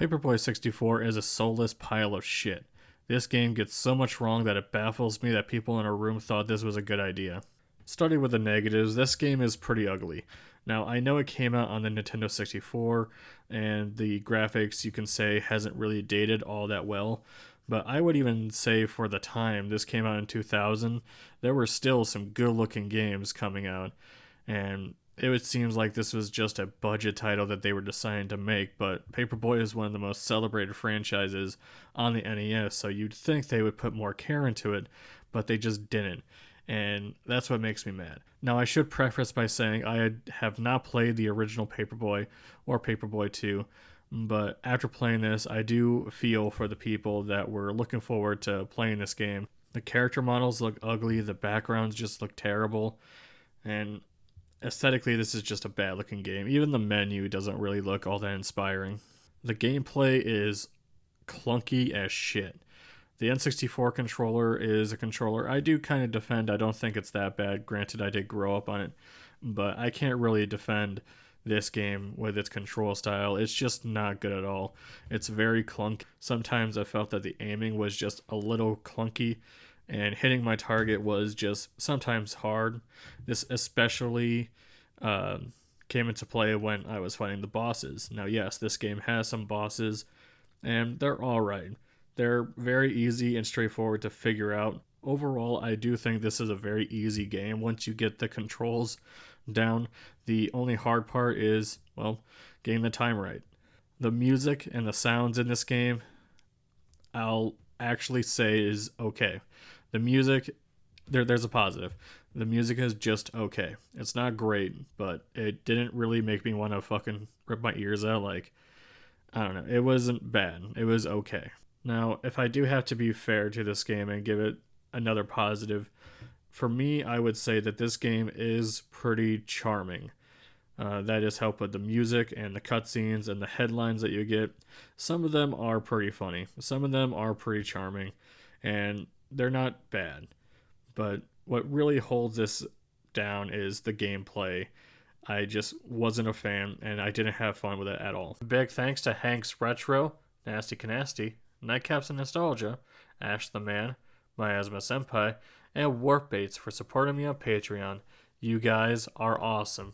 Paperboy 64 is a soulless pile of shit. This game gets so much wrong that it baffles me that people in a room thought this was a good idea. Starting with the negatives, this game is pretty ugly. Now, I know it came out on the Nintendo 64, and the graphics, you can say, hasn't really dated all that well, but I would even say for the time, this came out in 2000, there were still some good looking games coming out, and it seems like this was just a budget title that they were deciding to make, but Paperboy is one of the most celebrated franchises on the NES, so you'd think they would put more care into it, but they just didn't. And that's what makes me mad. Now, I should preface by saying I have not played the original Paperboy or Paperboy 2, but after playing this, I do feel for the people that were looking forward to playing this game. The character models look ugly, the backgrounds just look terrible, and aesthetically, this is just a bad looking game. Even the menu doesn't really look all that inspiring. The gameplay is clunky as shit. The N64 controller is a controller I do kind of defend. I don't think it's that bad. Granted, I did grow up on it, but I can't really defend this game with its control style. It's just not good at all. It's very clunky. Sometimes I felt that the aiming was just a little clunky, and hitting my target was just sometimes hard. This especially came into play when I was fighting the bosses. Now, yes, this game has some bosses, and they're alright. They're very easy and straightforward to figure out. Overall, I do think this is a very easy game once you get the controls down. The only hard part is, well, getting the time right. The music and the sounds in this game, I'll actually say is okay. The music, there's a positive. The music is just okay. It's not great, but it didn't really make me want to fucking rip my ears out. Like, I don't know. It wasn't bad. It was okay. Now, if I do have to be fair to this game and give it another positive, for me, I would say that this game is pretty charming. That is helped with the music and the cutscenes and the headlines that you get. Some of them are pretty funny. Some of them are pretty charming, and they're not bad. But what really holds this down is the gameplay. I just wasn't a fan, and I didn't have fun with it at all. Big thanks to Hanks Retro, Nasty Canasty, Nightcaps and Nostalgia, Ash the Man, Miasma Senpai, and Warp Baits for supporting me on Patreon. You guys are awesome.